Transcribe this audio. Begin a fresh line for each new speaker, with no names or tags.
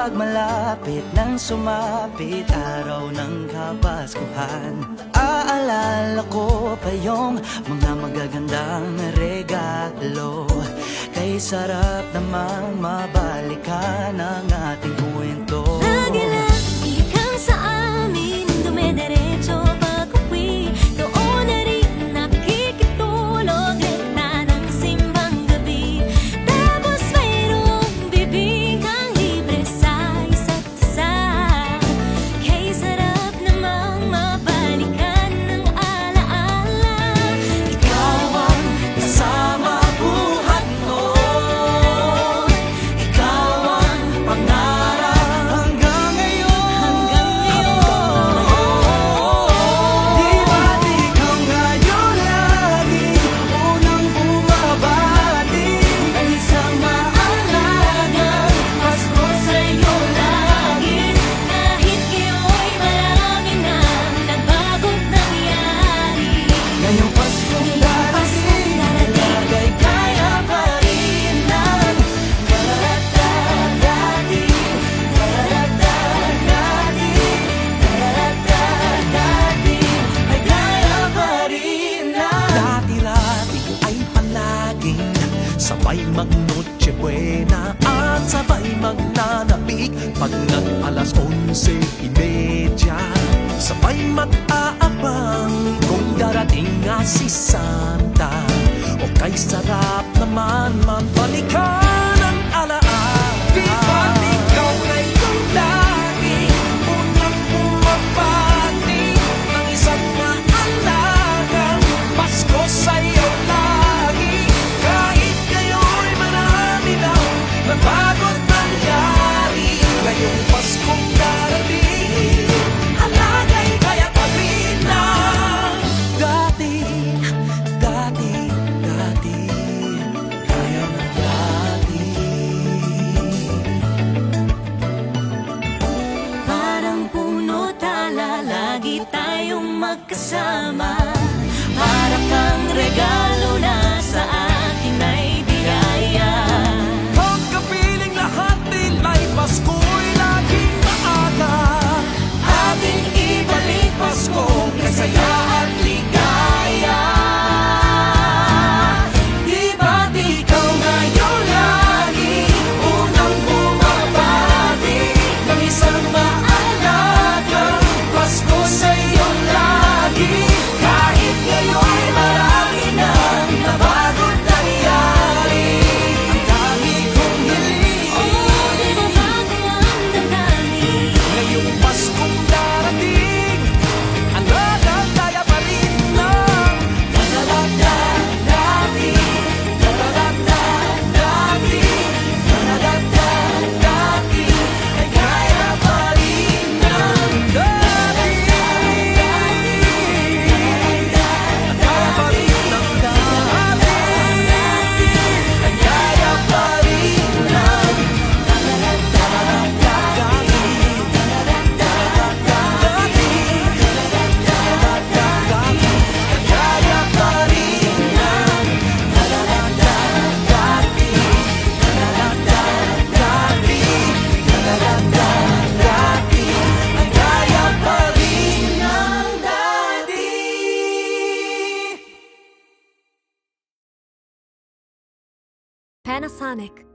Kapag malapit nang sumapit araw ng Kapaskuhan, aalala ko pa yung mga magagandang regalo. Kay sarap namang mabalikan ang ating kwento.
Lagi kang sa amin dumediretso pag-uwi. Doon na rin nakikitulog gitna ng simbang gabi. Tapos mayroong bibig kang libre sa isa't isa. Kay sarap namang mabalikan ng alaala.
Ikaw ang kasama buhat noon. Ikaw ang pangarap hanggang ngayon. Di ba't ikaw ngayon lagi unang bumabati ng isang maalagang Pasko sa'yo lagi.
Kahit kayo'y marami nang nagbago't nangyari.
Ngayong Paskong darating, lagay kaya pa rin ang darating, ay kaya pa rin ang
Dati-dati ay palaging sabay mag-Noche Buena at sabay magnanabik pag nag-alas 11:30. Sabay mag-aabang kung darating nga si Santa. O kay sarap naman mabalikan ang alaala. Di ba't ikaw ngayon lagi unang bumabati ng isang maalagang Pasko sa'yo lagi. Kahit kayo'y marami nang nabago't nangyari. Ngayong Paskong darating, alagay kaya pa rin ang dati, kaya ng dati.
Parang puno tala, lagi tayong magkasama. Para kang regalo na sa atin ay biyaya.
Pagkapiling lahat nila'y Pasko'y laging maaga.
ating ibalik Paskong kasaya at ligaya. Di ba't ikaw ngayon lagi unang bumabati ng isang maalagang Pasko sa'yo lagi. Kahit ngayon marami nang nabago't nangyari, ang dami kong hiling.
Oh, di ba bago ang damdamin?
Ngayong Paskong darating, alagang kaya pa rin ang
ay kaya pa rin ang
dati. Kaya pa rin ang dati.
ay kaya pa rin ang kaya pa rin ang ay kaya pa rin ang dati.
Panasonic.